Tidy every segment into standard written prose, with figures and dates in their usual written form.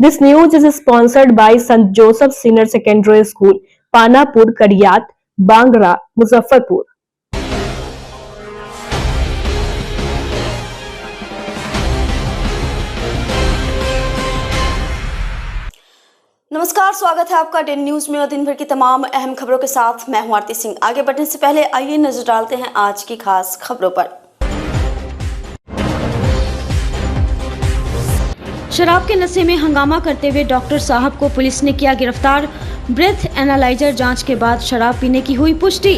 This news is sponsored by St. Joseph Senior Secondary School, Panapur, Kadiyat, Bangra, Muzaffarpur. नमस्कार, स्वागत है आपका Dane news में और दिन भर की तमाम अहम खबरों के साथ मैं हूं आरती सिंह। आगे बढ़ने से पहले आइए नजर डालते हैं आज की खास खबरों पर। शराब के नशे में हंगामा करते हुए डॉक्टर साहब को पुलिस ने किया गिरफ्तार। ब्रेथ एनालाइजर जांच के बाद शराब पीने की हुई पुष्टि।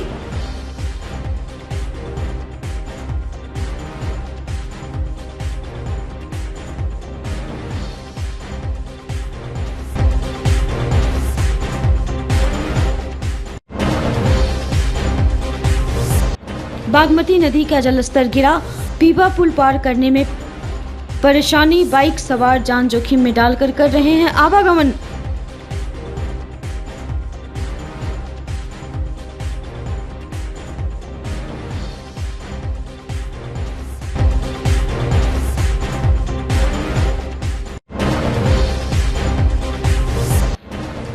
बागमती नदी का जलस्तर गिरा, पीपा पुल पार करने में परेशानी, बाइक सवार जान जोखिम में डालकर कर रहे हैं आवागमन।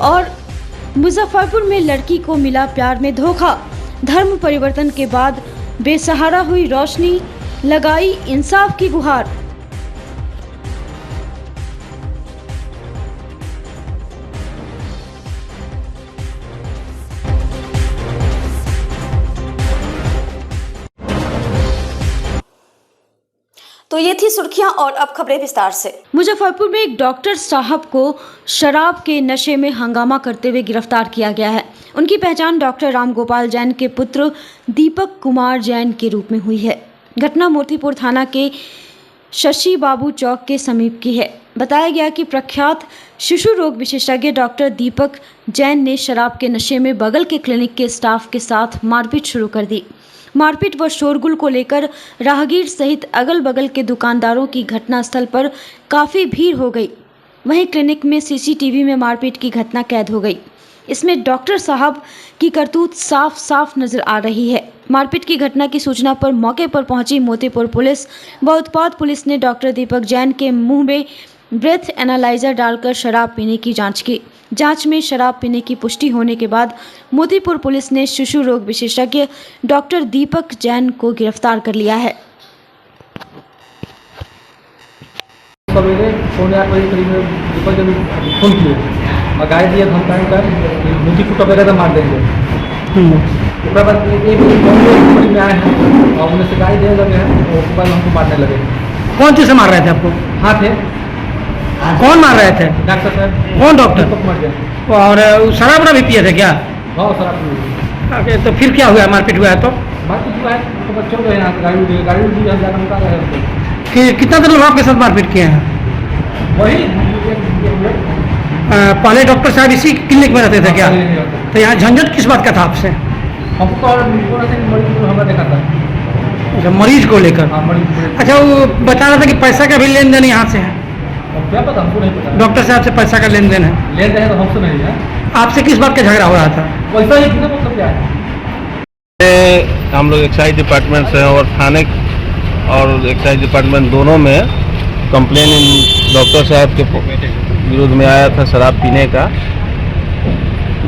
और मुजफ्फरपुर में लड़की को मिला प्यार में धोखा, धर्म परिवर्तन के बाद बेसहारा हुई रोशनी, लगाई इंसाफ की गुहार। तो ये थी सुर्खियां और अब खबरें विस्तार से। मुजफ्फरपुर में एक डॉक्टर साहब को शराब के नशे में हंगामा करते हुए गिरफ्तार किया गया है। उनकी पहचान डॉक्टर रामगोपाल जैन के पुत्र दीपक कुमार जैन के रूप में हुई है। घटना मोतीपुर थाना के शशि बाबू चौक के समीप की है। बताया गया कि प्रख्यात शिशु रोग विशेषज्ञ डॉक्टर दीपक जैन ने शराब के नशे में बगल के क्लिनिक के स्टाफ के साथ मारपीट शुरू कर दी। मारपीट व शोरगुल को लेकर राहगीर सहित अगल बगल के दुकानदारों की घटनास्थल पर काफ़ी भीड़ हो गई। वहीं क्लिनिक में सीसीटीवी में मारपीट की घटना कैद हो गई। इसमें डॉक्टर साहब की करतूत साफ साफ नजर आ रही है। मारपीट की घटना की सूचना पर मौके पर पहुंची मोतीपुर पुलिस व उत्पाद पुलिस ने डॉक्टर दीपक जैन के मुंह में ब्रेथ एनालाइजर डालकर शराब पीने की जांच की। जांच में शराब पीने की पुष्टि होने के बाद मोतीपुर पुलिस ने शिशु रोग विशेषज्ञ डॉक्टर दीपक जैन को गिरफ्तार कर लिया है। सवेरे 8:15 करीब में दीपक जब फोन किए और गाय दिए धमकाएं कर मुझी फुट वगैरह मार देंगे। उसके बाद एक बॉम्बे में आए हैं और उन्हें से गाय देने लगे हैं और उसके बाद हमको मारने लगे। कौन चीज से मार रहे थे आपको? हाँ थे। कौन मार रहे थे? डॉक्टर साहब। कौन डॉक्टर? दीपक कुमार जैन। और शराब भी पिए थे क्या? हाँ शराब। ओके, तो फिर क्या हुआ? मारपीट हुआ है तो? मारपीट हुआ है तो बच्चों को यहाँ गाड़ी दी हम जाकर उनका रहे हैं। कि कितना देर लोग आपके साथ मारपीट किए हैं? वही पहले डॉक्टर साहब इसी क्लिनिक में रहते थे क्या? तो यहाँ झंझट किस बात का था आपसे? हमको मरीज को हमें देखा था। अच्छा, मरीज को लेकर? हाँ मरीज। अच्छा, वो बता रहा था कि पैसा का भी लेन देन यहाँ से है? क्या पता, हमको नहीं पता। डॉक्टर साहब से पैसा का लेन देन है? लेन देन तो हमसे नहीं है। आपसे किस बात का झगड़ा हो रहा था? वैसा ही कितना मतलब क्या है? हम लोग एक्साइज डिपार्टमेंट से और थाने और एक्साइज डिपार्टमेंट दोनों में कंप्लेन डॉक्टर साहब के विरुद्ध में आया था शराब पीने का,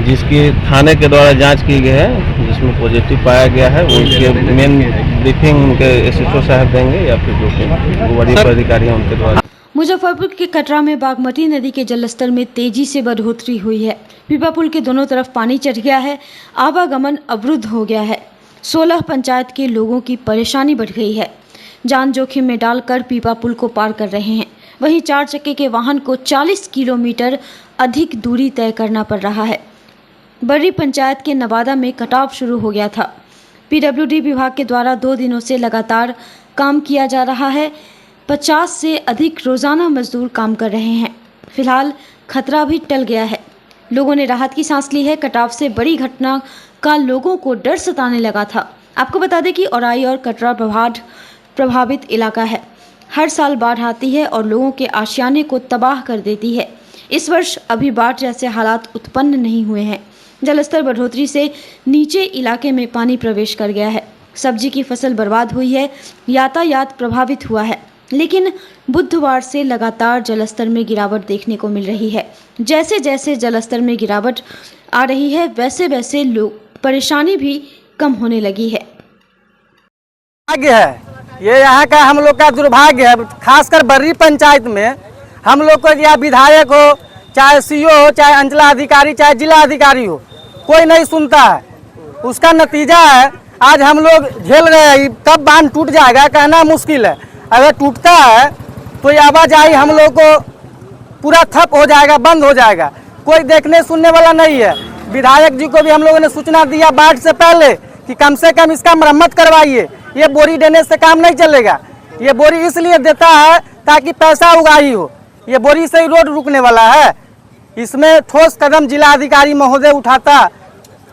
जिसकी थाने के द्वारा जांच की गई है, जिसमें पॉजिटिव पाया गया है। उनके मेन ब्रीफिंग उनके एसएचओ साहब देंगे या फिर जो वरीय अधिकारी हैं उनके द्वारा। मुजफ्फरपुर के कटरा में बागमती नदी के जलस्तर में तेजी से बढ़ोतरी हुई है। पीपा पुल के दोनों तरफ पानी चढ़ गया है, आवागमन अवरुद्ध हो गया है। 16 पंचायत के लोगों की परेशानी बढ़ गई है। जान जोखिम में डालकर पीपा पुल को पार कर रहे हैं। वहीं 4 चक्के के वाहन को 40 किलोमीटर अधिक दूरी तय करना पड़ रहा है। बर्री पंचायत के नवादा में कटाव शुरू हो गया था। पीडब्ल्यूडी विभाग के द्वारा 2 दिनों से लगातार काम किया जा रहा है। 50 से अधिक रोजाना मजदूर काम कर रहे हैं। फिलहाल खतरा भी टल गया है, लोगों ने राहत की सांस ली है। कटाव से बड़ी घटना का लोगों को डर सताने लगा था। आपको बता दें कि औराई और कटरा प्रभावित इलाका है। हर साल बाढ़ आती है और लोगों के आशियाने को तबाह कर देती है। इस वर्ष अभी बाढ़ जैसे हालात उत्पन्न नहीं हुए हैं। जलस्तर बढ़ोतरी से नीचे इलाके में पानी प्रवेश कर गया है। सब्जी की फसल बर्बाद हुई है, यातायात प्रभावित हुआ है। लेकिन बुधवार से लगातार जलस्तर में गिरावट देखने को मिल रही है। जैसे जैसे जलस्तर में गिरावट आ रही है वैसे वैसे लोग परेशानी भी कम होने लगी है। दुर्भाग्य है ये, यहाँ का हम लोग का दुर्भाग्य है। खासकर बर्री पंचायत में हम लोग को या विधायक हो, चाहे सीओ हो, चाहे अंचलाधिकारी, चाहे जिला अधिकारी हो, कोई नहीं सुनता है। उसका नतीजा है आज हम लोग झेल रहे हैं। कब बांध टूट जाएगा कहना मुश्किल है। अगर टूटता है तो ये आवाजाही हम लोग को पूरा ठप हो जाएगा, बंद हो जाएगा। कोई देखने सुनने वाला नहीं है। विधायक जी को भी हम लोगों ने सूचना दिया बाढ़ से पहले कि कम से कम इसका मरम्मत करवाइए। ये बोरी देने से काम नहीं चलेगा। ये बोरी इसलिए देता है ताकि पैसा उगाही हो। ये बोरी से ही रोड रुकने वाला है। इसमें ठोस कदम जिला अधिकारी महोदय उठाता,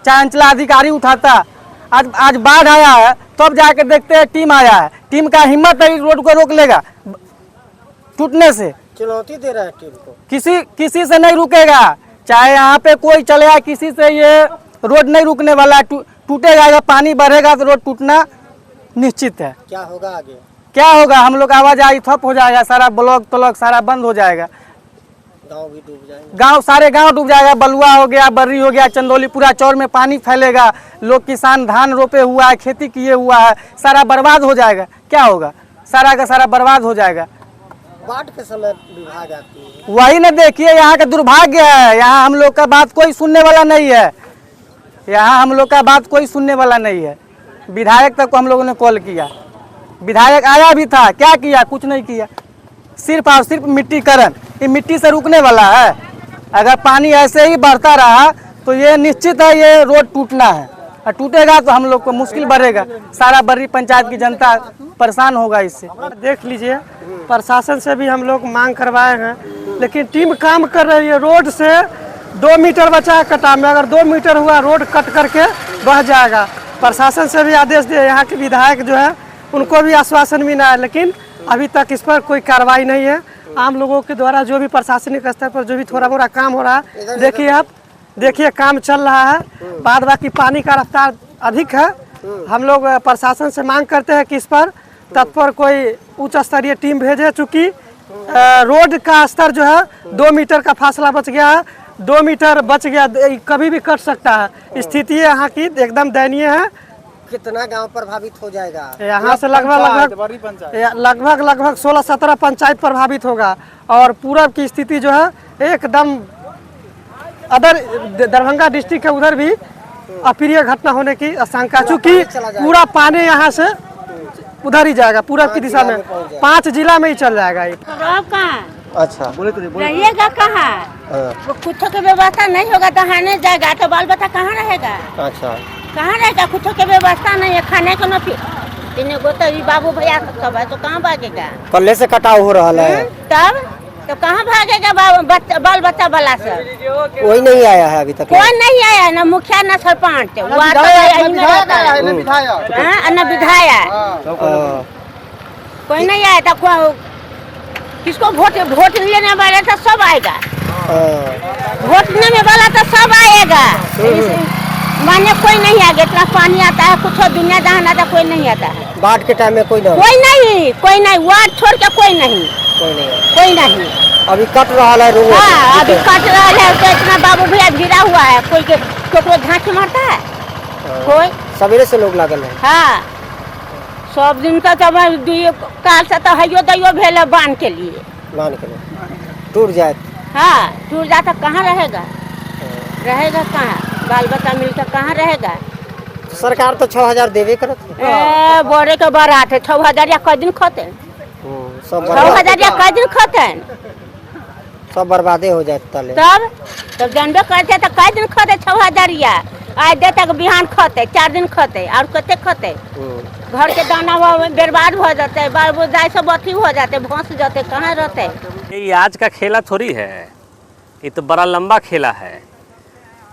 चाहे अंचलाधिकारी उठाता। आज बाढ़ आया है तब जाके देखते हैं टीम आया है। टीम का हिम्मत है रोड को रोक लेगा टूटने से। चुनौती दे रहा है टीम को। किसी से नहीं रुकेगा, चाहे यहाँ पे कोई चलेगा, किसी से ये रोड नहीं रुकने वाला। टूटेगा, अगर पानी बढ़ेगा तो रोड टूटना निश्चित है। क्या होगा आगे? क्या होगा, हम लोग आवाजाही ठप हो जाएगा, सारा ब्लॉक तलॉक सारा बंद हो जाएगा। गांव भी डूब जाएंगे। सारे गांव डूब जाएगा। बलुआ हो गया, बर्री हो गया, चंदौली, पूरा चौर में पानी फैलेगा। लोग किसान धान रोपे हुआ है, खेती किए हुआ है, सारा बर्बाद हो जाएगा। क्या होगा, सारा का सारा बर्बाद हो जाएगा। बाढ़ के समय विभाग आती है, वही न देखिए, यहाँ का दुर्भाग्य है। यहाँ हम लोग का बात कोई सुनने वाला नहीं है। यहाँ हम लोग का बात कोई सुनने वाला नहीं है। विधायक तक को हम लोगों ने कॉल किया, विधायक आया भी था, क्या किया, कुछ नहीं किया। सिर्फ और सिर्फ मिट्टीकरण, ये मिट्टी से रुकने वाला है। अगर पानी ऐसे ही बढ़ता रहा तो ये निश्चित है ये रोड टूटना है, और टूटेगा तो हम लोग को मुश्किल बढ़ेगा। सारा बर्री पंचायत की जनता परेशान होगा इससे। देख लीजिए, प्रशासन से भी हम लोग मांग करवाए हैं, लेकिन टीम काम कर रही है। रोड से 2 मीटर बचा है कटा में, अगर 2 मीटर हुआ रोड कट करके बह जाएगा। प्रशासन से भी आदेश दिए, यहाँ के विधायक जो है उनको भी आश्वासन मिला है, लेकिन अभी तक इस पर कोई कार्रवाई नहीं है। आम लोगों के द्वारा जो भी प्रशासनिक स्तर पर जो भी थोड़ा मोड़ा काम हो रहा है, देखिए आप देखिए काम चल रहा है। बाद बाकी पानी का रफ्तार अधिक है। हम लोग प्रशासन से मांग करते हैं कि इस पर तत्पर कोई उच्च स्तरीय टीम भेजे। चूँकि रोड का स्तर जो है 2 मीटर का फासला बच गया है, 2 मीटर बच गया, कभी भी कट सकता है। स्थिति यहाँ की एकदम दयनीय है। कितना गांव प्रभावित हो जाएगा? यहाँ से लगभग 16-17 पंचायत प्रभावित होगा। और पूरब की स्थिति जो है एकदम अदर दरभंगा डिस्ट्रिक्ट के उधर भी अप्रिय घटना होने की आशंका, चूँकि पूरा पानी यहाँ से उधर ही जाएगा, पूरब की दिशा में 5 जिला में ही चल जाएगा। ये अच्छा, रहिएगा कहाँ? वो कुछ की व्यवस्था नहीं होगा तो हाने जाएगा, तो बाल बच्चा कहाँ रहेगा? अच्छा, कहाँ रहेगा? कुछ की व्यवस्था नहीं है, खाने को न तीन गो तो बाबू भैया सब है, तो कहाँ भागेगा? पल्ले से कटाव हो रहा है, तब तो कहाँ भागेगा बाल बच्चा वाला सब? कोई नहीं आया है अभी तक। कोई नहीं आया, न मुखिया न सरपंच, न विधायक, कोई नहीं आया। तो किसको वोट लेने वाला था सब आएगा, वोट लेने वाला तो सब आएगा। माने कोई नहीं आएगा, इतना पानी आता है, कुछ दुनिया जहान आता कोई नहीं आता है। बाढ़ के टाइम में कोई नहीं, कोई नहीं, वार्ड छोड़ के कोई नहीं। अभी कट रहा है रोड। हाँ, अभी कट रहा है, तो इतना बाबू भैया गिरा हुआ है, कोई केकरो झांकी मारता है कोई? सवेरे से लोग लागल है। हाँ, सब दिन का जब काल से तो हयो दैयो भेल बांध के लिए, टूट जाए। हाँ, टूट जाता कहाँ रहेगा? रहेगा कहाँ? बाल बच्चा मिलकर कहाँ रहेगा? सरकार तो 6000 देवे करत है। बोरे के बारात है, 6000 या कई दिन खोते, 6000 या कई दिन खोते, सब बर्बादे हो जाए। तब जानबे करते तो कई दिन खोते 6000 या आज दे तक बिहान खोते, 4 दिन खोते, और कते खोते। घर के दाना बर्बाद हो जाते, बाल बुझाई सब अथी हो जाते, भौंस जाते, कहाँ रहते? ये आज का खेला थोड़ी है, ये तो बड़ा लंबा खेला है।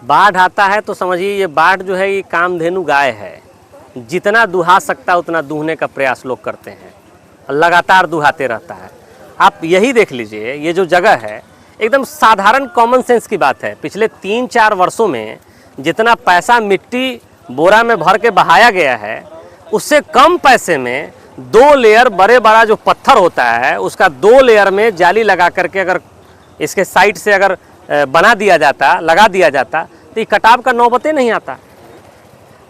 बाढ़ आता है तो समझिए ये बाढ़ जो है ये कामधेनु गाय है, जितना दुहा सकता उतना दूहने का प्रयास लोग करते हैं, लगातार दुहाते रहता है। आप यही देख लीजिए, ये जो जगह है एकदम साधारण कॉमन सेंस की बात है। पिछले 3-4 वर्षों में जितना पैसा मिट्टी बोरा में भर के बहाया गया है, उससे कम पैसे में 2 लेयर बड़ा जो पत्थर होता है उसका 2 लेयर में जाली लगा करके अगर इसके साइड से अगर बना दिया जाता, लगा दिया जाता, तो ये कटाव का नौबते नहीं आता।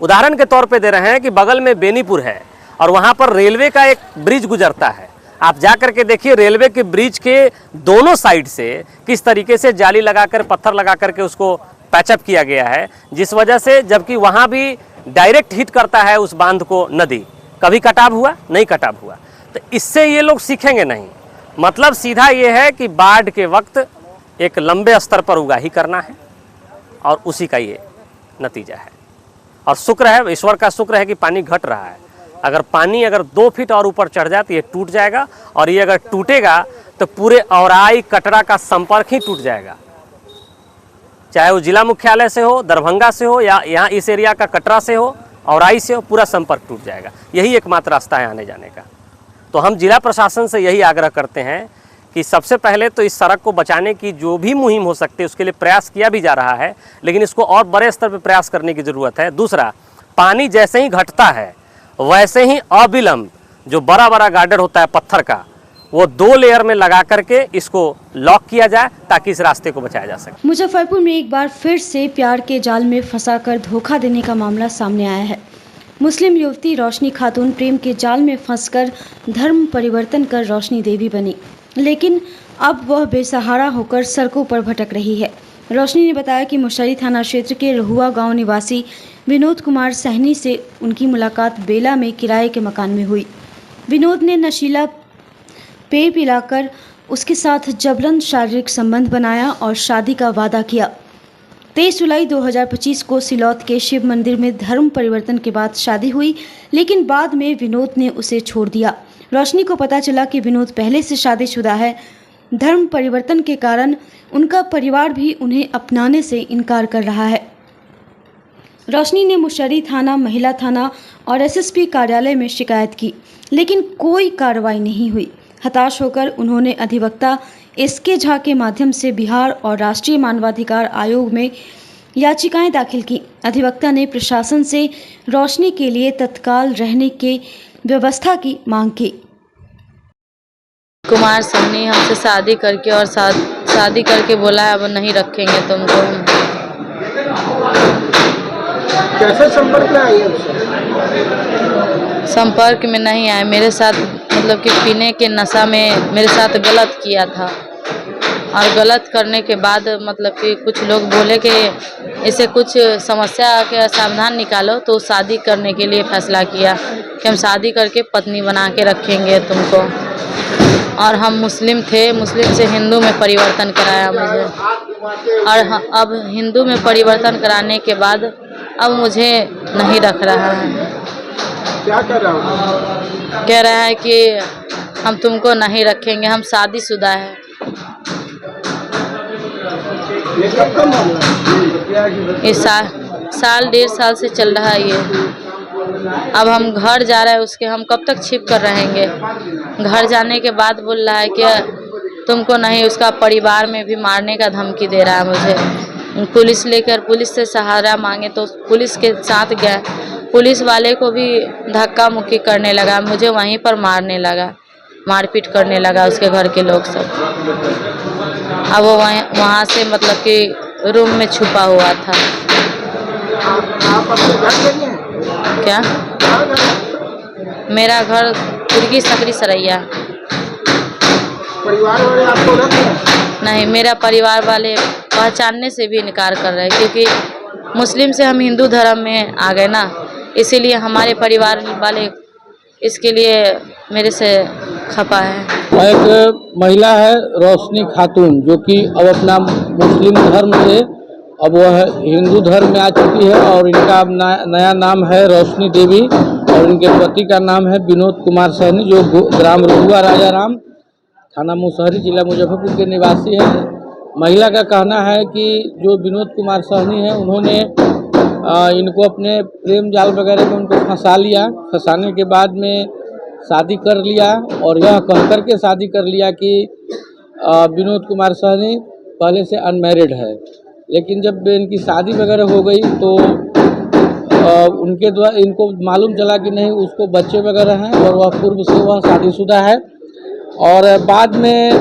उदाहरण के तौर पे दे रहे हैं कि बगल में बेनीपुर है और वहाँ पर रेलवे का एक ब्रिज गुजरता है। आप जा करके देखिए रेलवे के ब्रिज के दोनों साइड से किस तरीके से जाली लगाकर, पत्थर लगा करके उसको पैचअप किया गया है, जिस वजह से जबकि वहाँ भी डायरेक्ट हिट करता है उस बांध को नदी। कभी कटाव हुआ? नहीं कटाव हुआ। तो इससे ये लोग सीखेंगे नहीं। मतलब सीधा ये है कि बाढ़ के वक्त एक लंबे स्तर पर उगाही करना है और उसी का ये नतीजा है। और शुक्र है, ईश्वर का शुक्र है कि पानी घट रहा है। अगर पानी 2 फीट और ऊपर चढ़ जाए तो ये टूट जाएगा, और ये अगर टूटेगा तो पूरे औराई कटरा का संपर्क ही टूट जाएगा। चाहे वो जिला मुख्यालय से हो, दरभंगा से हो, या यहाँ इस एरिया का कटरा से हो, औराई से हो, पूरा संपर्क टूट जाएगा। यही एकमात्र रास्ता है आने जाने का। तो हम जिला प्रशासन से यही आग्रह करते हैं कि सबसे पहले तो इस सड़क को बचाने की जो भी मुहिम हो सकती है उसके लिए प्रयास किया भी जा रहा है, लेकिन इसको और बड़े स्तर पर प्रयास करने की ज़रूरत है। दूसरा, पानी जैसे ही घटता है वैसे ही अविलंब जो बड़ा गार्डर होता है पत्थर का, वो 2 लेयर में लगा करके इसको लॉक किया जाए ताकि इस रास्ते को बचाया जा सके। मुजफ्फरपुर में एक बार फिर से प्यार के जाल में फंसाकर धोखा देने का मामला सामने आया है। मुस्लिम युवती रोशनी खातून प्रेम के जाल में फंसकर धर्म परिवर्तन कर रोशनी देवी बनी, लेकिन अब वह बेसहारा होकर सड़कों पर भटक रही है। रोशनी ने बताया कि मुशर्री थाना क्षेत्र के रहुआ गांव निवासी विनोद कुमार सहनी से उनकी मुलाकात बेला में किराए के मकान में हुई। विनोद ने नशीला पेय पिलाकर उसके साथ जबरन शारीरिक संबंध बनाया और शादी का वादा किया। 23 जुलाई 2025 को सिलौत के शिव मंदिर में धर्म परिवर्तन के बाद शादी हुई, लेकिन बाद में विनोद ने उसे छोड़ दिया। रोशनी को पता चला कि विनोद पहले से शादीशुदा है। धर्म परिवर्तन के कारण उनका परिवार भी उन्हें अपनाने से इनकार कर रहा है। रोशनी ने मुशर्री थाना, महिला थाना और एसएसपी कार्यालय में शिकायत की, लेकिन कोई कार्रवाई नहीं हुई। हताश होकर उन्होंने अधिवक्ता एसके झा के माध्यम से बिहार और राष्ट्रीय मानवाधिकार आयोग में याचिकाएं दाखिल की। अधिवक्ता ने प्रशासन से रोशनी के लिए तत्काल रहने की व्यवस्था की मांग की। कुमार सहनी हमसे शादी करके और शादी करके बोला है अब नहीं रखेंगे तुमको। कैसे संपर्क में आई है? संपर्क में नहीं आए, मेरे साथ मतलब कि पीने के नशा में मेरे साथ गलत किया था, और गलत करने के बाद मतलब कि कुछ लोग बोले कि इसे कुछ समस्या के समाधान निकालो, तो शादी करने के लिए फैसला किया कि हम शादी करके पत्नी बना के रखेंगे तुमको। और हम मुस्लिम थे, मुस्लिम से हिंदू में परिवर्तन कराया मुझे, और अब हिंदू में परिवर्तन कराने के बाद अब मुझे नहीं रख रहा है। क्या कर रहा हूँ? कह रहा है कि हम तुमको नहीं रखेंगे, हम शादीशुदा है। ये कब का मामला? ये साल 1.5 साल से चल रहा है ये। अब हम घर जा रहे हैं उसके, हम कब तक छिप कर रहेंगे? घर जाने के बाद बोल रहा है कि तुमको नहीं, उसका परिवार में भी मारने का धमकी दे रहा है मुझे। पुलिस से सहारा मांगे तो पुलिस के साथ गए, पुलिस वाले को भी धक्का मुक्की करने लगा, मुझे वहीं पर मारने लगा, मारपीट करने लगा उसके घर के लोग सब। अब वो वहाँ से मतलब कि रूम में छुपा हुआ था। आप अपने घर गई हैं? क्या? मेरा घर तुर्की सकरी सरैया। परिवार वाले आपको रख हैं? नहीं, मेरा परिवार वाले पहचानने से भी इनकार कर रहे हैं, क्योंकि मुस्लिम से हम हिंदू धर्म में आ गए ना, इसीलिए हमारे परिवार वाले इसके लिए मेरे से खफा है। एक महिला है रोशनी खातून, जो कि अब अपना मुस्लिम धर्म से अब वह हिंदू धर्म में आ चुकी है, और इनका अब नया नाम है रोशनी देवी, और इनके पति का नाम है विनोद कुमार सहनी, जो ग्राम रहुआ राजाराम, थाना मुशहरी, जिला मुजफ्फरपुर के निवासी हैं। महिला का कहना है कि जो विनोद कुमार सहनी है, उन्होंने इनको अपने प्रेम जाल वगैरह में उनको फंसा लिया। फंसाने के बाद में शादी कर लिया, और यह कह कर के शादी कर लिया कि विनोद कुमार सहनी पहले से अनमैरिड है। लेकिन जब इनकी शादी वगैरह हो गई तो उनके द्वारा इनको मालूम चला कि नहीं उसको बच्चे वगैरह हैं और वह पूर्व से वह शादीशुदा है। और बाद में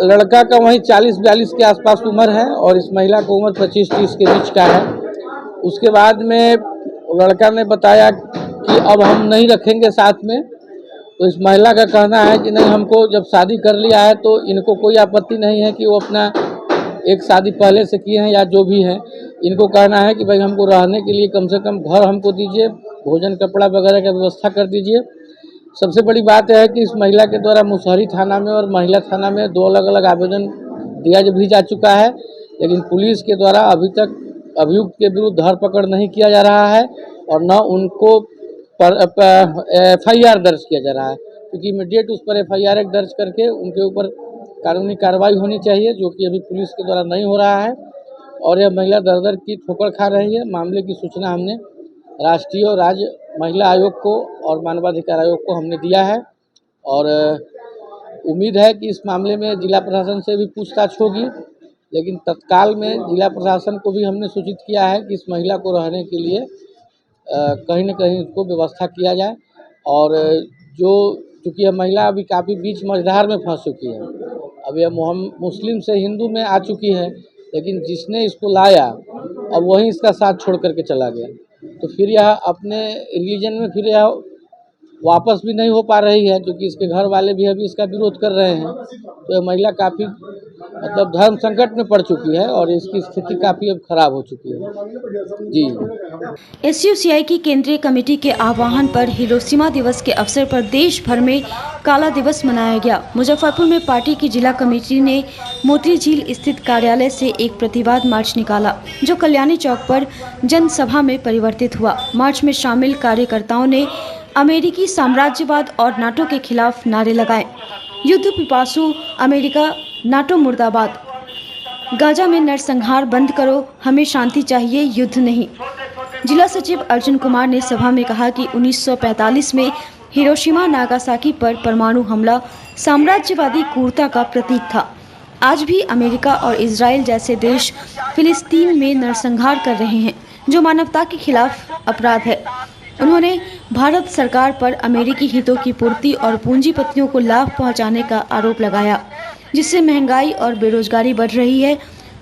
लड़का का वहीं 40-42 के आसपास उम्र है और इस महिला की उम्र 25-30 के बीच का है। उसके बाद में लड़का ने बताया कि अब हम नहीं रखेंगे साथ में, तो इस महिला का कहना है कि नहीं, हमको जब शादी कर लिया है तो इनको कोई आपत्ति नहीं है कि वो अपना एक शादी पहले से किए हैं या जो भी है। इनको कहना है कि भाई हमको रहने के लिए कम से कम घर हमको दीजिए, भोजन कपड़ा वगैरह का व्यवस्था कर दीजिए। सबसे बड़ी बात है कि इस महिला के द्वारा मुसहरी थाना में और महिला थाना में 2 अलग अलग आवेदन दिया भी जा चुका है, लेकिन पुलिस के द्वारा अभी तक अभियुक्त के विरुद्ध धरपकड़ नहीं किया जा रहा है और न उनको FIR दर्ज किया जा रहा है, क्योंकि इमीडिएट उस पर FIR दर्ज करके उनके ऊपर कानूनी कार्रवाई होनी चाहिए, जो कि अभी पुलिस के द्वारा नहीं हो रहा है। और यह महिला दर-दर की ठोकर खा रही है। मामले की सूचना हमने राष्ट्रीय और राज्य महिला आयोग को और मानवाधिकार आयोग को हमने दिया है और उम्मीद है कि इस मामले में जिला प्रशासन से भी पूछताछ होगी, लेकिन तत्काल में जिला प्रशासन को भी हमने सूचित किया है कि इस महिला को रहने के लिए कहीं न कहीं उसको व्यवस्था किया जाए। और जो चूँकि यह महिला अभी काफ़ी बीच मझधार में फंस चुकी है, अब यह मुस्लिम से हिंदू में आ चुकी है, लेकिन जिसने इसको लाया अब वहीं इसका साथ छोड़ करके चला गया, तो फिर यह अपने रिलीजन में फिर यह वापस भी नहीं हो पा रही है, क्योंकि इसके घर वाले भी अभी इसका विरोध कर रहे हैं। तो यह महिला काफ़ी मतलब धर्म संकट में पड़ चुकी है और इसकी स्थिति काफ़ी अब खराब हो चुकी है। जी। SUCI की केंद्रीय कमेटी के आह्वान पर हिरोशिमा दिवस के अवसर पर देश भर में काला दिवस मनाया गया। मुजफ्फरपुर में पार्टी की जिला कमेटी ने मोती झील स्थित कार्यालय से एक प्रतिवाद मार्च निकाला, जो कल्याणी चौक पर जनसभा में परिवर्तित हुआ। मार्च में शामिल कार्यकर्ताओं ने अमेरिकी साम्राज्यवाद और नाटो के खिलाफ नारे लगाए। युद्ध पिपासु अमेरिका, नाटो मुर्दाबाद। गाजा में नरसंहार बंद करो, हमें शांति चाहिए, युद्ध नहीं। जिला सचिव अर्जुन कुमार ने सभा में कहा कि 1945 में हिरोशिमा नागासाकी पर परमाणु हमला साम्राज्यवादी क्रूरता का प्रतीक था। आज भी अमेरिका और इजराइल जैसे देश फिलिस्तीन में नरसंहार कर रहे हैं, जो मानवता के खिलाफ अपराध है। उन्होंने भारत सरकार पर अमेरिकी हितों की पूर्ति और पूंजीपतियों को लाभ पहुंचाने का आरोप लगाया, जिससे महंगाई और बेरोजगारी बढ़ रही है।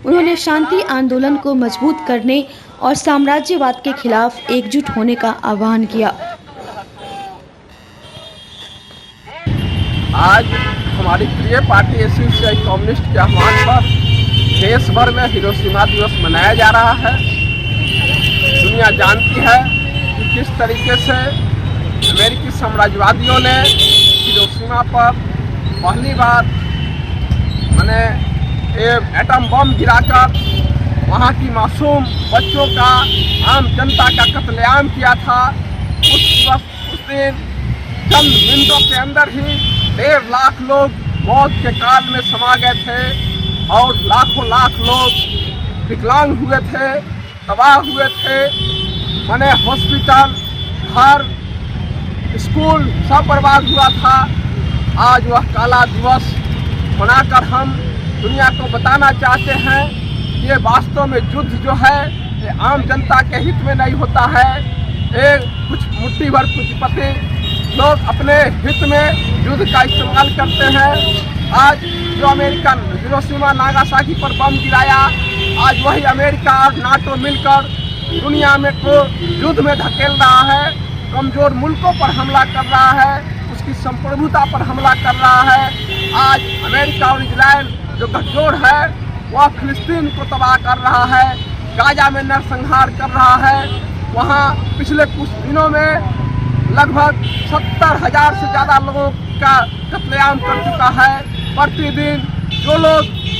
उन्होंने शांति आंदोलन को मजबूत करने और साम्राज्यवाद के खिलाफ एकजुट होने का आह्वान किया। आज हमारी प्रिय पार्टी SUCI कम्युनिस्ट के आह्वान पर देश भर में हिरोशिमा दिवस मनाया जा रहा है। दुनिया जानती है कि किस तरीके से अमेरिकी साम्राज्यवादियों ने हिरोशिमा पर पहली बार एटम बम गिराकर वहाँ की मासूम बच्चों का, आम जनता का कत्लेआम किया था। उस दिन चंद मिनटों के अंदर ही 1.5 लाख लोग मौत के काल में समा गए थे और लाखों लाख लोग विकलांग हुए थे, तबाह हुए थे। हॉस्पिटल, घर, स्कूल सब बर्बाद हुआ था। आज वह काला दिवस मनाकर हम दुनिया को बताना चाहते हैं कि ये वास्तव में युद्ध जो है ये आम जनता के हित में नहीं होता है। कुछ मुट्ठी भर पूंजीपति लोग अपने हित में युद्ध का इस्तेमाल करते हैं। आज जो अमेरिका हिरोशिमा नागासाकी पर बम गिराया, आज वही अमेरिका और नाटो मिलकर दुनिया में को युद्ध में धकेल रहा है, कमजोर मुल्कों पर हमला कर रहा है, उसकी संप्रभुता पर हमला कर रहा है। आज अमेरिका और इजराइल जो गठजोड़ है वह फिलिस्तीन को तबाह कर रहा है, गाजा में नरसंहार कर रहा है। वहाँ पिछले कुछ दिनों में लगभग 70,000 से ज़्यादा लोगों का कत्लेआम कर चुका है। प्रतिदिन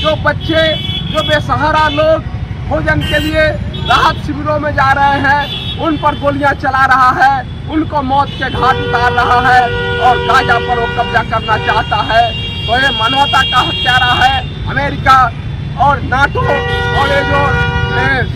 जो बच्चे, जो बेसहारा लोग भोजन के लिए राहत शिविरों में जा रहे हैं, उन पर गोलियां चला रहा है, उनको मौत के घाट उतार रहा है और गाजा पर वो कब्जा करना चाहता है। तो ये मानवता का हत्यारा है अमेरिका और नाटो, और ये जो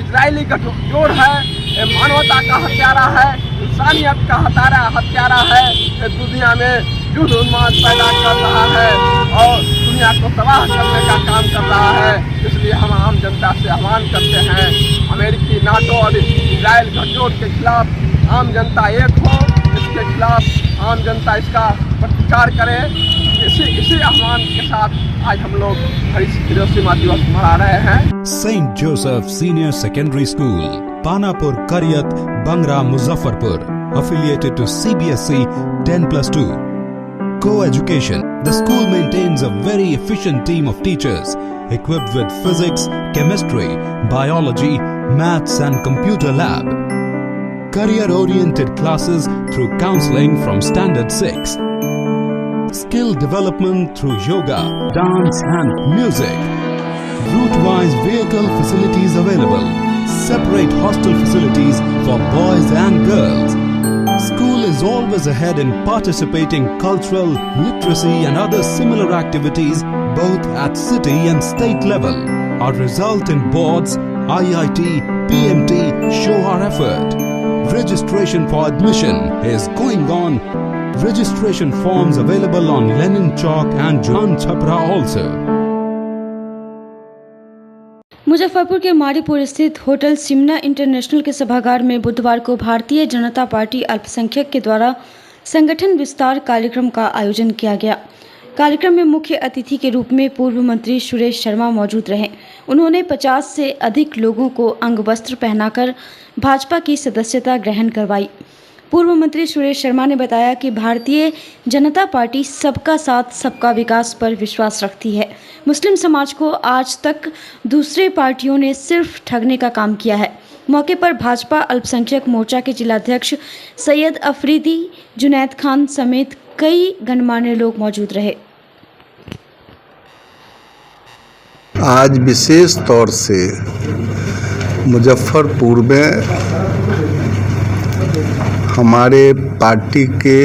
इजरायली गठजोड़ है ये मानवता का हत्यारा है, इंसानियत का हत्यारा है। ये दुनिया में युद्ध उन्माद पैदा कर रहा है और दुनिया को तबाह करने का काम कर रहा है। इसलिए हम आम जनता से आह्वान करते हैं, अमेरिकी, नाटो और इजराइल गठजोड़ के खिलाफ आम जनता एक हो, इसके खिलाफ आम जनता इसका प्रतिकार करे। इसी आह्वान के साथ आज हम लोग हिरोशिमा दिवस मना रहे हैं। Saint Joseph Senior Secondary School, Panapur, Kariyat, Bangra, Muzaffarpur, affiliated to CBSE 10+2. Co-education. The school maintains a very efficient team of teachers equipped with physics, chemistry, biology, maths and computer lab. Career-oriented classes through counseling from Standard 6. Skill development through yoga, dance and music. Route-wise vehicle facilities available. Separate hostel facilities for boys and girls. School is always ahead in participating cultural, literacy and other similar activities both at city and state level. Our result in boards, IIT, PMT show our effort. Registration for admission is going on. Registration forms available on Lenin Chowk and John Chhapra also. Muzaffarpur के मारीपुर स्थित hotel सिमना international के सभागार में बुधवार को Bharatiya Janata party अल्पसंख्यक के द्वारा संगठन विस्तार कार्यक्रम का आयोजन किया गया। कार्यक्रम में मुख्य अतिथि के रूप में पूर्व मंत्री सुरेश शर्मा मौजूद रहे। उन्होंने 50 से अधिक लोगों को अंग वस्त्र पहनाकर भाजपा की सदस्यता ग्रहण करवाई। पूर्व मंत्री सुरेश शर्मा ने बताया कि भारतीय जनता पार्टी सबका साथ सबका विकास पर विश्वास रखती है। मुस्लिम समाज को आज तक दूसरे पार्टियों ने सिर्फ ठगने का काम किया है। मौके पर भाजपा अल्पसंख्यक मोर्चा के जिलाध्यक्ष सैयद अफरीदी, जुनैद खान समेत कई गणमान्य लोग मौजूद रहे। आज विशेष तौर से मुजफ्फरपुर में हमारे पार्टी के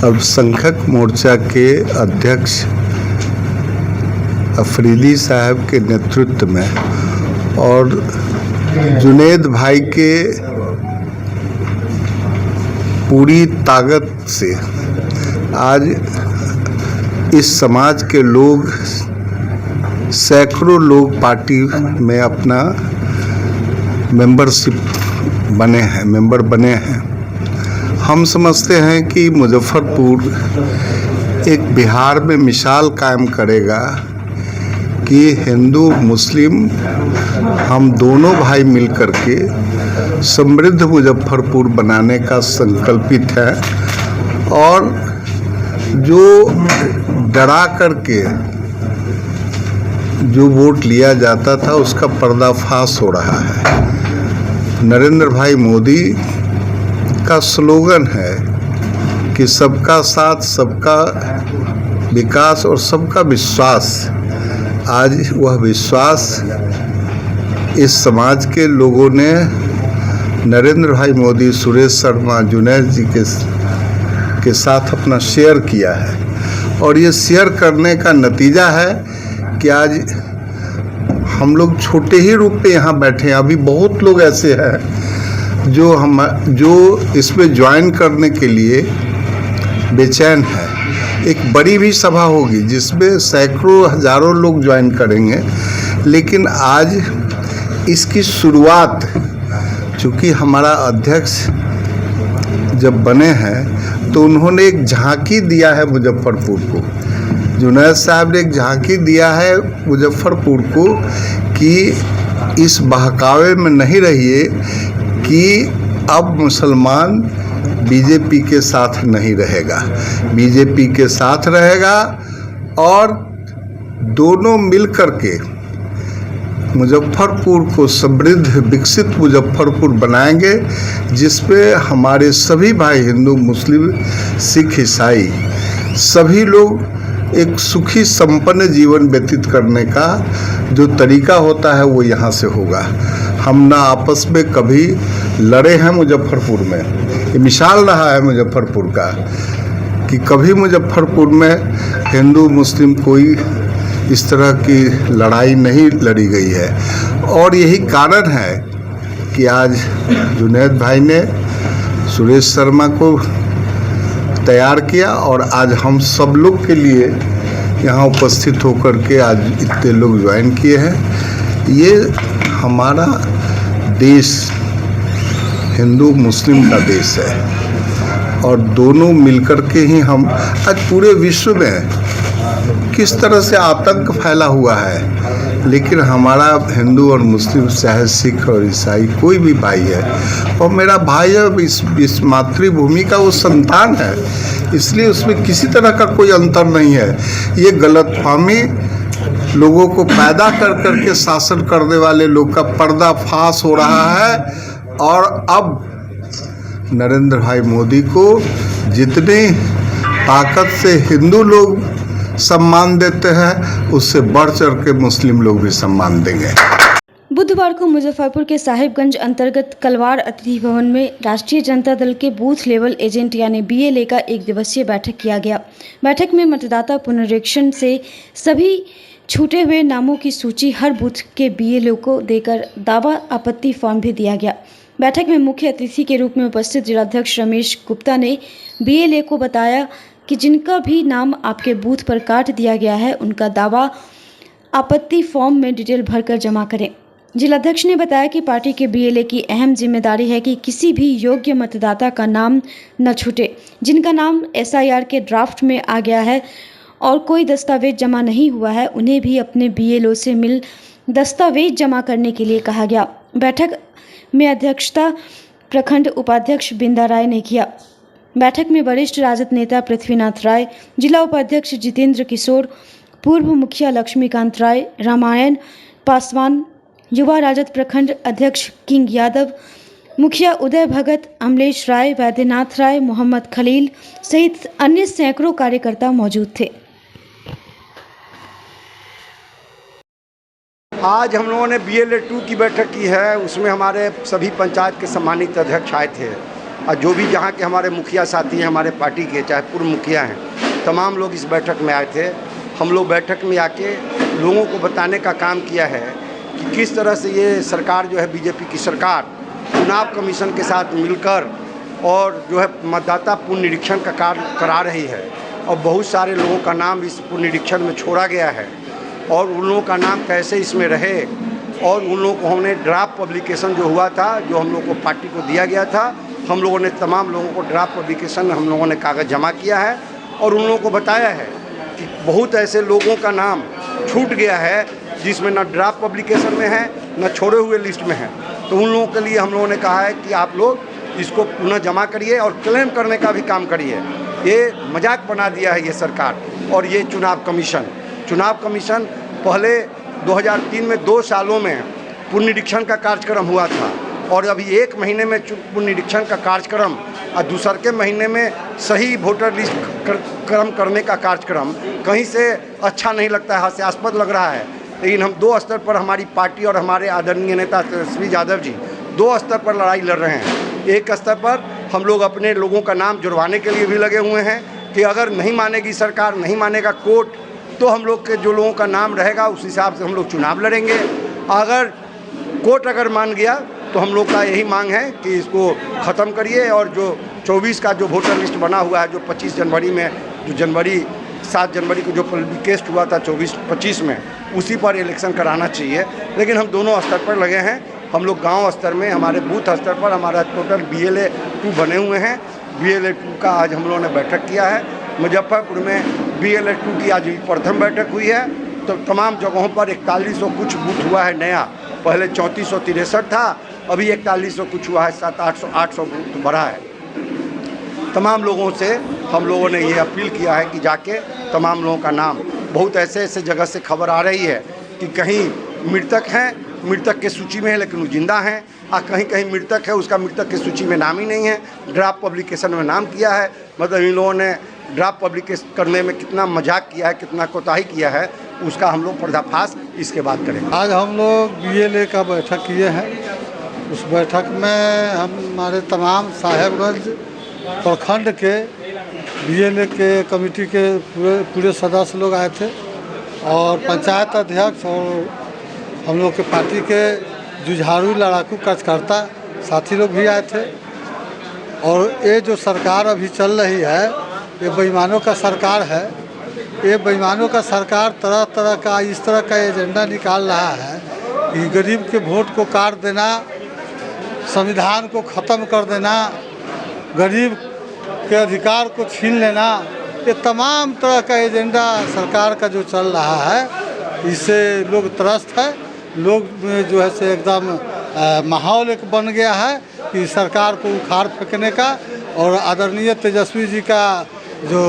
अल्पसंख्यक मोर्चा के अध्यक्ष अफरीदी साहब के नेतृत्व में और जुनैद भाई के पूरी ताकत से आज इस समाज के लोग, सैकड़ों लोग पार्टी में अपना मेंबर बने हैं। हम समझते हैं कि मुजफ्फरपुर एक बिहार में मिसाल कायम करेगा कि हिंदू मुस्लिम हम दोनों भाई मिलकर के समृद्ध मुजफ्फरपुर बनाने का संकल्पित है। और जो डरा करके जो वोट लिया जाता था उसका पर्दाफाश हो रहा है। नरेंद्र भाई मोदी का स्लोगन है कि सबका साथ, सबका विकास और सबका विश्वास। आज वह विश्वास इस समाज के लोगों ने नरेंद्र भाई मोदी, सुरेश शर्मा, जुनैद जी के साथ अपना शेयर किया है। और ये शेयर करने का नतीजा है कि आज हम लोग छोटे ही रूप में यहाँ बैठे हैं। अभी बहुत लोग ऐसे हैं जो इसमें ज्वाइन करने के लिए बेचैन है। एक बड़ी भी सभा होगी जिसमें सैकड़ों हजारों लोग ज्वाइन करेंगे, लेकिन आज इसकी शुरुआत, चूँकि हमारा अध्यक्ष जब बने हैं तो उन्होंने एक झांकी दिया है मुजफ्फरपुर को। जुनैद साहब ने एक झांकी दिया है मुजफ्फरपुर को कि इस बहकावे में नहीं रहिए कि अब मुसलमान बीजेपी के साथ नहीं रहेगा, बीजेपी के साथ रहेगा और दोनों मिलकर के मुजफ्फरपुर को समृद्ध विकसित मुजफ्फरपुर बनाएंगे, जिसपे हमारे सभी भाई हिंदू, मुस्लिम, सिख, ईसाई सभी लोग एक सुखी संपन्न जीवन व्यतीत करने का जो तरीका होता है वो यहाँ से होगा। हम ना आपस में कभी लड़े हैं मुजफ्फरपुर में। ये मिसाल रहा है मुजफ्फरपुर का कि कभी मुजफ्फरपुर में हिंदू मुस्लिम कोई इस तरह की लड़ाई नहीं लड़ी गई है। और यही कारण है कि आज जुनैद भाई ने सुरेश शर्मा को तैयार किया और आज हम सब लोग के लिए यहाँ उपस्थित होकर के आज इतने लोग ज्वाइन किए हैं। ये हमारा देश हिंदू मुस्लिम का देश है और दोनों मिलकर के ही हम आज पूरे विश्व में किस तरह से आतंक फैला हुआ है, लेकिन हमारा हिंदू और मुस्लिम चाहे सिख और ईसाई कोई भी भाई है और मेरा भाई है, इस मातृभूमि का वो संतान है, इसलिए उसमें किसी तरह का कोई अंतर नहीं है। ये गलतफहमी लोगों को पैदा कर करके शासन करने वाले लोग का पर्दाफाश हो रहा है और अब नरेंद्र भाई मोदी को जितनी ताकत से हिंदू लोग सम्मान देते हैं उससे बढ़ चढ़ के मुस्लिम लोग भी सम्मान देंगे। बुधवार को मुजफ्फरपुर के साहिबगंज अंतर्गत कलवार अतिथि भवन में राष्ट्रीय जनता दल के बूथ लेवल एजेंट यानी BLA का एक दिवसीय बैठक किया गया। बैठक में मतदाता पुनरीक्षण से सभी छूटे हुए नामों की सूची हर बूथ के BLO को देकर दावा आपत्ति फॉर्म भी दिया गया। बैठक में मुख्य अतिथि के रूप में उपस्थित जिलाध्यक्ष रमेश गुप्ता ने BLA को बताया कि जिनका भी नाम आपके बूथ पर काट दिया गया है उनका दावा आपत्ति फॉर्म में डिटेल भरकर जमा करें। जिलाध्यक्ष ने बताया कि पार्टी के BLA की अहम जिम्मेदारी है कि किसी भी योग्य मतदाता का नाम न छूटे। जिनका नाम SIR के ड्राफ्ट में आ गया है और कोई दस्तावेज जमा नहीं हुआ है उन्हें भी अपने BLO से मिल दस्तावेज जमा करने के लिए कहा गया। बैठक में अध्यक्षता प्रखंड उपाध्यक्ष बिंदा राय ने किया। बैठक में वरिष्ठ राजद नेता पृथ्वीनाथ राय, जिला उपाध्यक्ष जितेंद्र किशोर, पूर्व मुखिया लक्ष्मीकांत राय, रामायण पासवान, युवा राजद प्रखंड अध्यक्ष किंग यादव, मुखिया उदय भगत, अमलेश राय, वैद्यनाथ राय, मोहम्मद खलील सहित अन्य सैकड़ों कार्यकर्ता मौजूद थे। आज हम लोगों ने BLA 2 की बैठक की है। उसमें हमारे सभी पंचायत के सम्मानित अध्यक्ष आए थे और जो भी जहाँ के हमारे मुखिया साथी हैं, हमारे पार्टी के चाहे पूर्व मुखिया हैं, तमाम लोग इस बैठक में आए थे। हम लोग बैठक में आके लोगों को बताने का काम किया है कि किस तरह से ये सरकार जो है BJP की सरकार चुनाव कमीशन के साथ मिलकर और जो है मतदाता पुनरीक्षण का कार्य करा रही है और बहुत सारे लोगों का नाम इस पुनरीक्षण में छोड़ा गया है और उन लोगों का नाम कैसे इसमें रहे और उन लोगों को हमने ड्राफ्ट पब्लिकेशन जो हुआ था, जो हम लोग को पार्टी को दिया गया था, हम लोगों ने तमाम लोगों को ड्राफ्ट पब्लिकेशन हम लोगों ने कागज़ जमा किया है और उन लोगों को बताया है कि बहुत ऐसे लोगों का नाम छूट गया है जिसमें न ड्राफ्ट पब्लिकेशन में है न छोड़े हुए लिस्ट में है। तो उन लोगों के लिए हम लोगों ने कहा है कि आप लोग इसको पुनः जमा करिए और क्लेम करने का भी काम करिए। ये मजाक बना दिया है ये सरकार और ये चुनाव कमीशन पहले 2003 में 2 सालों में पुनरीक्षण का कार्यक्रम हुआ था और अभी 1 महीने में पुनरीक्षण का कार्यक्रम और दूसरे के महीने में सही वोटर लिस्ट क्रम करने का कार्यक्रम कहीं से अच्छा नहीं लगता है, हास्यास्पद लग रहा है। लेकिन हम 2 स्तर पर हमारी पार्टी और हमारे आदरणीय नेता तेजस्वी यादव जी 2 स्तर पर लड़ाई लड़ रहे हैं। एक स्तर पर हम लोग अपने लोगों का नाम जुड़वाने के लिए भी लगे हुए हैं कि अगर नहीं मानेगी सरकार, नहीं मानेगा कोर्ट, तो हम लोग के जो लोगों का नाम रहेगा उस हिसाब से हम लोग चुनाव लड़ेंगे। अगर कोर्ट मान गया तो हम लोग का यही मांग है कि इसको ख़त्म करिए और जो 24 का जो वोटर लिस्ट बना हुआ है, जो 25 जनवरी में जो 7 जनवरी को जो पब्लिकेस्ट हुआ था 24-25 में, उसी पर इलेक्शन कराना चाहिए। लेकिन हम दोनों स्तर पर लगे हैं। हम लोग गांव स्तर में, हमारे बूथ स्तर पर हमारा टोटल BLA 2 बने हुए हैं। BLA 2 का आज हम लोगों ने बैठक किया है। मुजफ्फरपुर में BLA 2 की आज प्रथम बैठक हुई है। तो तमाम जगहों पर 4100 कुछ बूथ हुआ है नया, पहले 3463 था, अभी 4100 कुछ हुआ है, 700-800 बूथ बढ़ा है। तमाम लोगों से हम लोगों ने ये अपील किया है कि जाके तमाम लोगों का नाम, बहुत ऐसे ऐसे जगह से खबर आ रही है कि कहीं मृतक हैं, मृतक के सूची में है लेकिन वो जिंदा हैं, और कहीं कहीं मृतक है उसका मृतक की सूची में नाम ही नहीं है, ड्राफ्ट पब्लिकेशन में नाम किया है। मतलब इन लोगों ने ड्राफ्ट पब्लिकेशन करने में कितना मजाक किया है, कितना कोताही किया है, उसका हम लोग पर्दाफाश इसके बाद करेंगे। आज हम लोग BLA का बैठक किए हैं। उस बैठक में हमारे तमाम साहेबगंज प्रखंड के BLA के कमेटी के पूरे सदस्य लोग आए थे और पंचायत अध्यक्ष और हम लोग के पार्टी के जुझारू लड़ाकू कार्यकर्ता साथी लोग भी आए थे। और ये जो सरकार अभी चल रही है, ये बेईमानों का सरकार है। ये बेईमानों का सरकार तरह तरह का इस तरह का एजेंडा निकाल रहा है कि गरीब के वोट को काट देना, संविधान को ख़त्म कर देना, गरीब के अधिकार को छीन लेना, ये तमाम तरह का एजेंडा सरकार का जो चल रहा है, इससे लोग त्रस्त है। लोग में जो है से एकदम माहौल एक बन गया है कि सरकार को उखाड़ फेंकने का। और आदरणीय तेजस्वी जी का जो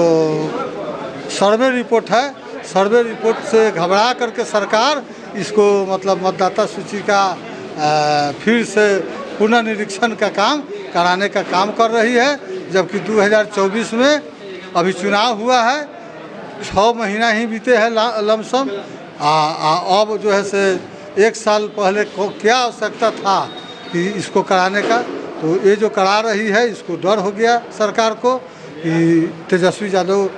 सर्वे रिपोर्ट है, सर्वे रिपोर्ट से घबरा करके सरकार इसको मतलब मतदाता सूची का फिर से पुनर्निरीक्षण का काम कराने का काम कर रही है। जबकि 2024 में अभी चुनाव हुआ है, 6 महीना ही बीते हैं लमसम। अब जो है से 1 साल पहले को क्या आवश्यकता था कि इसको कराने का, तो ये जो करा रही है इसको डर हो गया सरकार को कि तेजस्वी यादव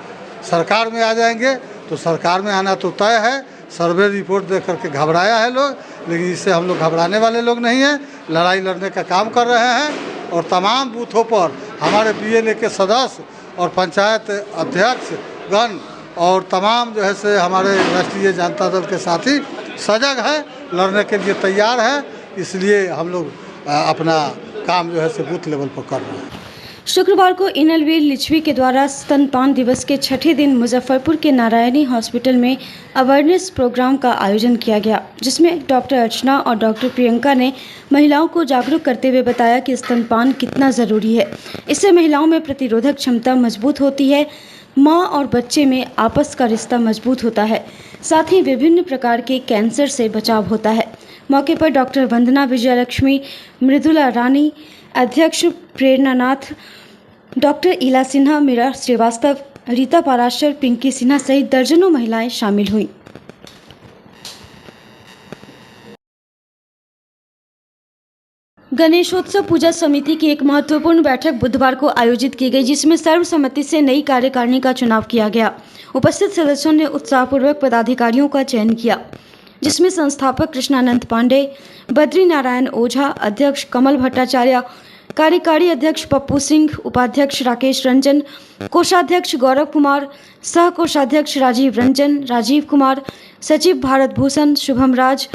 सरकार में आ जाएंगे। तो सरकार में आना तो तय है, सर्वे रिपोर्ट देख करके घबराया है लोग, लेकिन इससे हम लोग घबराने वाले लोग नहीं हैं। लड़ाई लड़ने का काम कर रहे हैं और तमाम बूथों पर हमारे बीएलए के सदस्य और पंचायत अध्यक्ष गण और तमाम जो है से हमारे राष्ट्रीय जनता दल के साथी सजग है, लड़ने के लिए तैयार है। इसलिए हम लोग अपना काम जो है से बूथ लेवल पर कर रहे हैं। शुक्रवार को इनलवीर लिच्छवी के द्वारा स्तनपान दिवस के छठे दिन मुजफ्फरपुर के नारायणी हॉस्पिटल में अवेयरनेस प्रोग्राम का आयोजन किया गया, जिसमें डॉक्टर अर्चना और डॉक्टर प्रियंका ने महिलाओं को जागरूक करते हुए बताया कि स्तनपान कितना ज़रूरी है। इससे महिलाओं में प्रतिरोधक क्षमता मजबूत होती है, माँ और बच्चे में आपस का रिश्ता मजबूत होता है, साथ ही विभिन्न प्रकार के कैंसर से बचाव होता है। मौके पर डॉक्टर वंदना विजयलक्ष्मी, मृदुला रानी, अध्यक्ष प्रेरणानाथ, डॉक्टर इला सिन्हा, मीरा श्रीवास्तव, रीता पाराशर, पिंकी सिन्हा सहित दर्जनों महिलाएं शामिल हुईं। गणेशोत्सव पूजा समिति की एक महत्वपूर्ण बैठक बुधवार को आयोजित की गई, जिसमें सर्वसम्मति से नई कार्यकारिणी का चुनाव किया गया। उपस्थित सदस्यों ने उत्साहपूर्वक पदाधिकारियों का चयन किया, जिसमें संस्थापक कृष्णानंद पांडे, बद्री नारायण ओझा, अध्यक्ष कमल भट्टाचार्य, कार्यकारी अध्यक्ष पप्पू सिंह, उपाध्यक्ष राकेश रंजन, कोषाध्यक्ष गौरव कुमार, सह कोषाध्यक्ष राजीव कुमार, सचिव भारत भूषण, शुभम राज,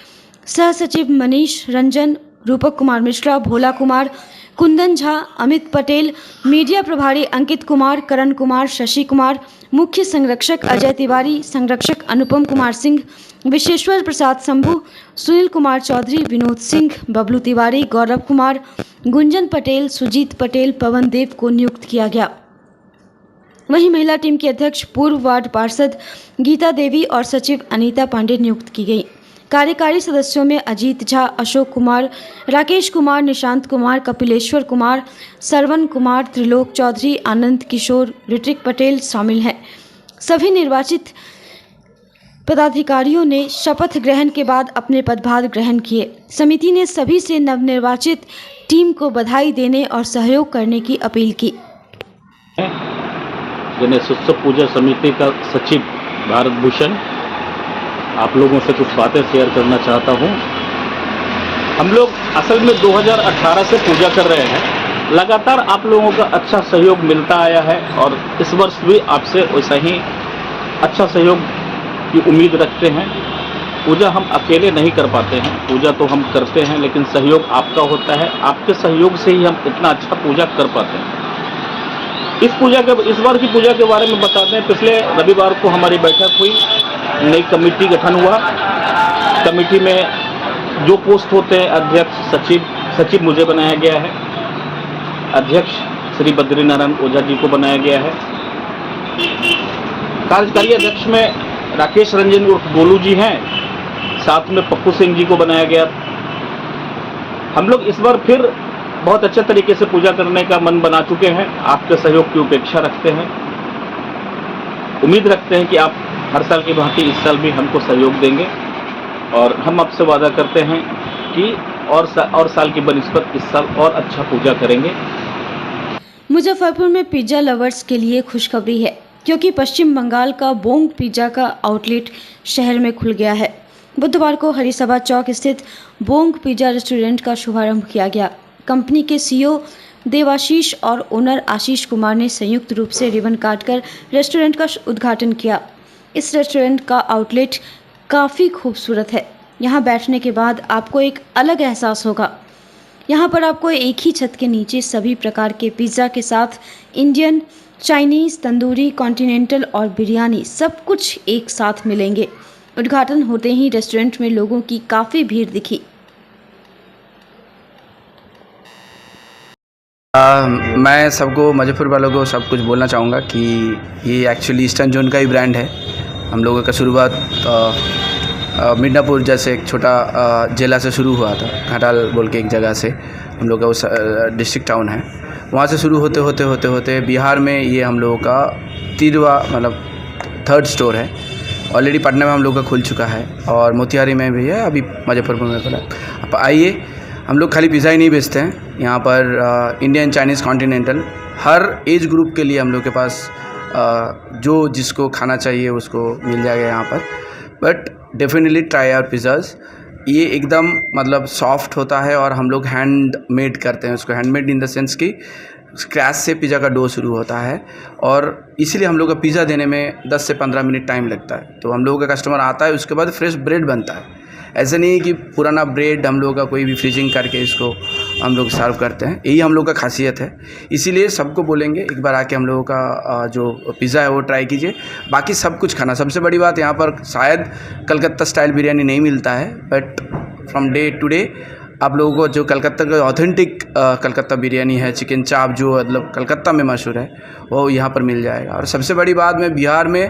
सह सचिव मनीष रंजन, रूपक कुमार मिश्रा, भोला कुमार, कुंदन झा, अमित पटेल, मीडिया प्रभारी अंकित कुमार, करण कुमार, शशि कुमार, मुख्य संरक्षक अजय तिवारी, संरक्षक अनुपम कुमार सिंह, विशेश्वर प्रसाद शंभू, सुनील कुमार चौधरी, विनोद सिंह, बबलू तिवारी, गौरव कुमार, गुंजन पटेल, सुजीत पटेल, पवन देव को नियुक्त किया गया। वहीं महिला टीम की अध्यक्ष पूर्व वार्ड पार्षद गीता देवी और सचिव अनीता पांडे नियुक्त की गई। कार्यकारी सदस्यों में अजीत झा, अशोक कुमार, राकेश कुमार, निशांत कुमार, कपिलेश्वर कुमार, सरवन कुमार, त्रिलोक चौधरी, आनंद किशोर, ऋतिक पटेल शामिल हैं। सभी निर्वाचित पदाधिकारियों ने शपथ ग्रहण के बाद अपने पदभार ग्रहण किए। समिति ने सभी से नवनिर्वाचित टीम को बधाई देने और सहयोग करने की अपील की। गणेशोत्सव पूजा समिति का सचिव भारत भूषण आप लोगों से कुछ बातें शेयर करना चाहता हूं। हम लोग असल में 2018 से पूजा कर रहे हैं। लगातार आप लोगों का अच्छा सहयोग मिलता आया है और इस वर्ष भी आपसे वैसा ही अच्छा सहयोग की उम्मीद रखते हैं। पूजा हम अकेले नहीं कर पाते हैं, पूजा तो हम करते हैं, लेकिन सहयोग आपका होता है। आपके सहयोग से ही हम इतना अच्छा पूजा कर पाते हैं। इस बार की पूजा के बारे में बताते हैं। पिछले रविवार को हमारी बैठक हुई, नई कमेटी गठन हुआ। कमेटी में जो पोस्ट होते हैं अध्यक्ष, सचिव मुझे बनाया गया है, अध्यक्ष श्री बद्री नारायण ओझा जी को बनाया गया है, कार्यकारी अध्यक्ष में राकेश रंजन उर्फ गोलू जी हैं, साथ में पप्पू सिंह जी को बनाया गया। हम लोग इस बार फिर बहुत अच्छे तरीके से पूजा करने का मन बना चुके हैं। आपके सहयोग की उपेक्षा रखते हैं, उम्मीद रखते हैं कि आप हर साल की भांति इस साल भी हमको सहयोग देंगे और हम आपसे वादा करते हैं कि और साल की बनिस्बत इस साल और अच्छा पूजा करेंगे। मुजफ्फरपुर में पिज्जा लवर्स के लिए खुशखबरी है, क्योंकि पश्चिम बंगाल का बोंग पिज्जा का आउटलेट शहर में खुल गया है। बुधवार को हरिसभा चौक स्थित बोंग पिज्जा रेस्टोरेंट का शुभारंभ किया गया। कंपनी के सीईओ देवाशीष और ओनर आशीष कुमार ने संयुक्त रूप से रिबन काटकर रेस्टोरेंट का उद्घाटन किया। इस रेस्टोरेंट का आउटलेट काफ़ी खूबसूरत है। यहाँ बैठने के बाद आपको एक अलग एहसास होगा। यहाँ पर आपको एक ही छत के नीचे सभी प्रकार के पिज़्ज़ा के साथ इंडियन, चाइनीज़, तंदूरी, कॉन्टिनेंटल और बिरयानी सब कुछ एक साथ मिलेंगे। उद्घाटन होते ही रेस्टोरेंट में लोगों की काफ़ी भीड़ दिखी। मैं सबको, मुजफ्फर वालों को सब कुछ बोलना चाहूँगा कि ये एक्चुअली ईस्टर्न जोन का ही ब्रांड है। हम लोगों का शुरुआत मिदनापुर जैसे एक छोटा जिला से शुरू हुआ था। घाटाल बोल के एक जगह से, हम लोग का उस डिस्ट्रिक्ट टाउन है, वहाँ से शुरू होते बिहार में ये हम लोगों का 3rd स्टोर है। ऑलरेडी पटना में हम लोग का खुल चुका है और मोतिहारी में भी है, अभी मुजफ्फरपुर में खुला। आप आइए, हम लोग खाली पिज़्ज़ा ही नहीं बेचते हैं, यहाँ पर इंडियन, चाइनीज़, कॉन्टिनेंटल हर एज ग्रुप के लिए हम लोग के पास जो जिसको खाना चाहिए उसको मिल जाएगा यहाँ पर। But definitely try our pizzas. ये एकदम मतलब सॉफ्ट होता है और हम लोग हैंड मेड करते हैं उसको। Hand made in the sense कि स्क्रैच से पिज़्ज़ा का डो शुरू होता है और इसीलिए हम लोग का पिज़्ज़ा देने में 10 से 15 मिनट टाइम लगता है। तो हम लोगों का कस्टमर आता है, उसके बाद फ्रेश ब्रेड बनता है। ऐसे नहीं कि पुराना ब्रेड हम लोग का कोई भी फ्रीजिंग करके इसको हम लोग सर्व करते हैं। यही हम लोग का खासियत है। इसीलिए सबको बोलेंगे एक बार आके हम लोगों का जो पिज़्ज़ा है वो ट्राई कीजिए। बाकी सब कुछ खाना, सबसे बड़ी बात यहाँ पर शायद कलकत्ता स्टाइल बिरयानी नहीं मिलता है, but from day to day आप लोगों को जो कलकत्ता का ऑथेंटिक कलकत्ता बिरयानी है, चिकन चाप जो मतलब कलकत्ता में मशहूर है, वो यहाँ पर मिल जाएगा। और सबसे बड़ी बात में बिहार में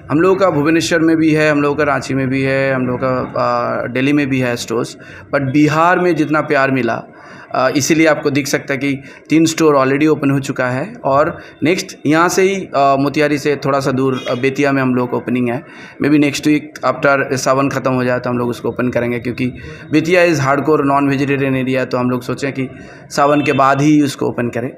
हम लोगों का भुवनेश्वर में भी है, हम लोगों का रांची में भी है, हम लोगों का दिल्ली में भी है स्टोर्स, बट बिहार में जितना प्यार मिला इसीलिए आपको दिख सकता है कि 3 स्टोर ऑलरेडी ओपन हो चुका है। और नेक्स्ट यहाँ से ही मोतिहारी से थोड़ा सा दूर बेतिया में हम लोग ओपनिंग है। Maybe next week after Sawan ख़त्म हो जाए तो हम लोग उसको ओपन करेंगे, क्योंकि Bettiah is hardcore non vegetarian area, तो हम लोग सोचें कि सावन के बाद ही उसको ओपन करें।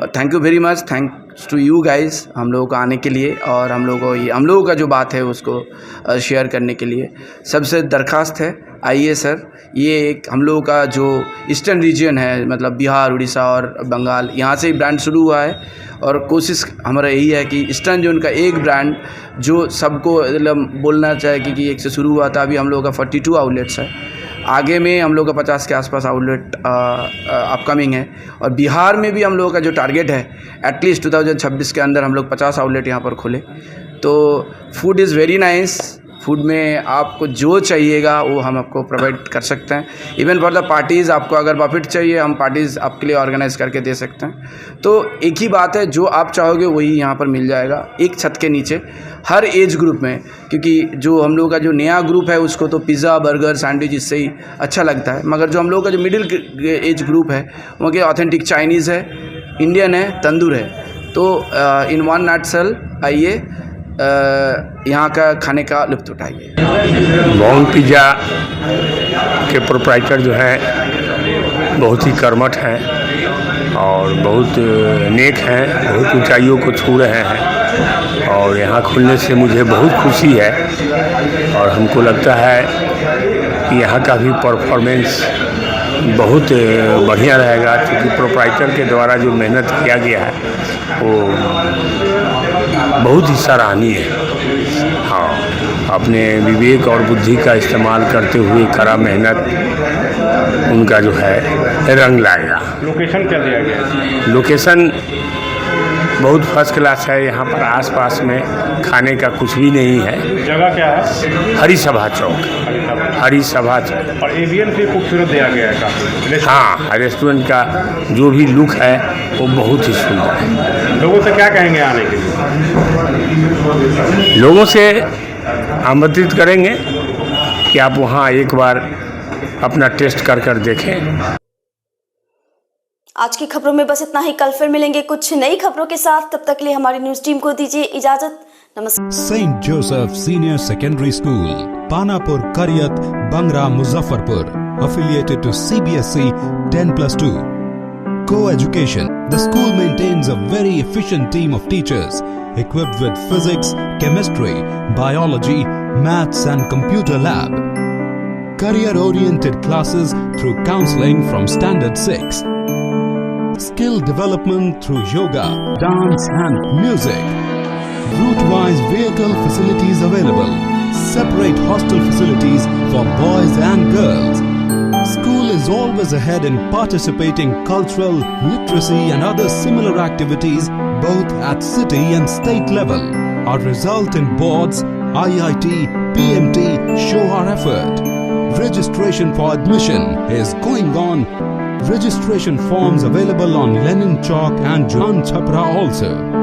Thank you very much, thanks to you guys हम लोगों को आने के लिए और हम लोगों का जो बात है उसको शेयर करने के लिए। सबसे दरख्वास्त है, आइए सर। ये एक हम लोगों का जो ईस्टर्न रीजन है, मतलब बिहार, उड़ीसा और बंगाल, यहाँ से ही ब्रांड शुरू हुआ है और कोशिश हमारा यही है कि ईस्टर्न जोन का एक ब्रांड जो सबको मतलब बोलना चाहिए कि एक से शुरू हुआ था। अभी हम लोगों का 42 आउटलेट्स है, आगे में हम लोग का 50 के आसपास आउटलेट अपकमिंग है। और बिहार में भी हम लोगों का जो टारगेट है एटलीस्ट 2026 के अंदर हम लोग 50 आउटलेट यहाँ पर खोले। तो food is very nice. Food में आपको जो चाहिएगा वो हम आपको प्रोवाइड कर सकते हैं। इवन फॉर द पार्टीज़, आपको अगर बफेट चाहिए हम पार्टीज़ आपके लिए ऑर्गेनाइज करके दे सकते हैं। तो एक ही बात है, जो आप चाहोगे वही यहाँ पर मिल जाएगा, एक छत के नीचे, हर एज ग्रुप में। क्योंकि जो हम लोग का जो नया ग्रुप है उसको तो पिज़्ज़ा, बर्गर, सैंडविच इससे ही अच्छा लगता है, मगर जो हम लोग का जो मिडिल एज ग्रुप है वो के ऑथेंटिक चाइनीज़ है, इंडियन है, तंदूर है। तो इन वन नटसेल आइए, यहाँ का खाने का लुत्फ़ उठाइए। बॉन्ग पिज़्ज़ा के प्रोप्राइटर जो है बहुत ही कर्मठ हैं और बहुत नेक हैं, बहुत ऊंचाइयों को छू रहे हैं और यहाँ खुलने से मुझे बहुत खुशी है। और हमको लगता है कि यहाँ का भी परफॉर्मेंस बहुत बढ़िया रहेगा, क्योंकि प्रोप्राइटर के द्वारा जो मेहनत किया गया है वो बहुत ही सराहनीय है। हाँ, अपने विवेक और बुद्धि का इस्तेमाल करते हुए कड़ा मेहनत उनका जो है रंग लाएगा। लोकेशन क्या दिया गया है? लोकेशन बहुत फर्स्ट क्लास है। यहाँ पर आसपास में खाने का कुछ भी नहीं है। जगह क्या है? हरी सभा चौक। हरी सभा चौक। और एवियन भी खूबसूरत दिया गया है काफ़ी। हाँ, रेस्टोरेंट का जो भी लुक है वो बहुत ही सुंदर है। लोगों से क्या कहेंगे आने के लिए? लोगों से आमंत्रित करेंगे कि आप वहाँ एक बार अपना टेस्ट कर देखें। आज की खबरों में बस इतना ही। कल फिर मिलेंगे कुछ नई खबरों के साथ। तब तक के लिए हमारी न्यूज टीम को दीजिए इजाजत। नमस्कार। Saint Joseph Senior Secondary School, Panapur, Kariyat, Bangra, Muzaffarpur, affiliated to CBSE 10+2. Co-education. The school maintains a very efficient team of teachers equipped with physics, chemistry, biology, maths and computer lab. Career-oriented classes through counseling from Standard 6. Skill development through yoga, dance and music. route-wise vehicle facilities available, separate hostel facilities for boys and girls. School is always ahead in participating cultural, literacy and other similar activities both at city and state level. Our result in boards, IIT, PMT show our effort. Registration for admission is going on. Registration forms available on Lenin Chowk and Jahan Chhapra also.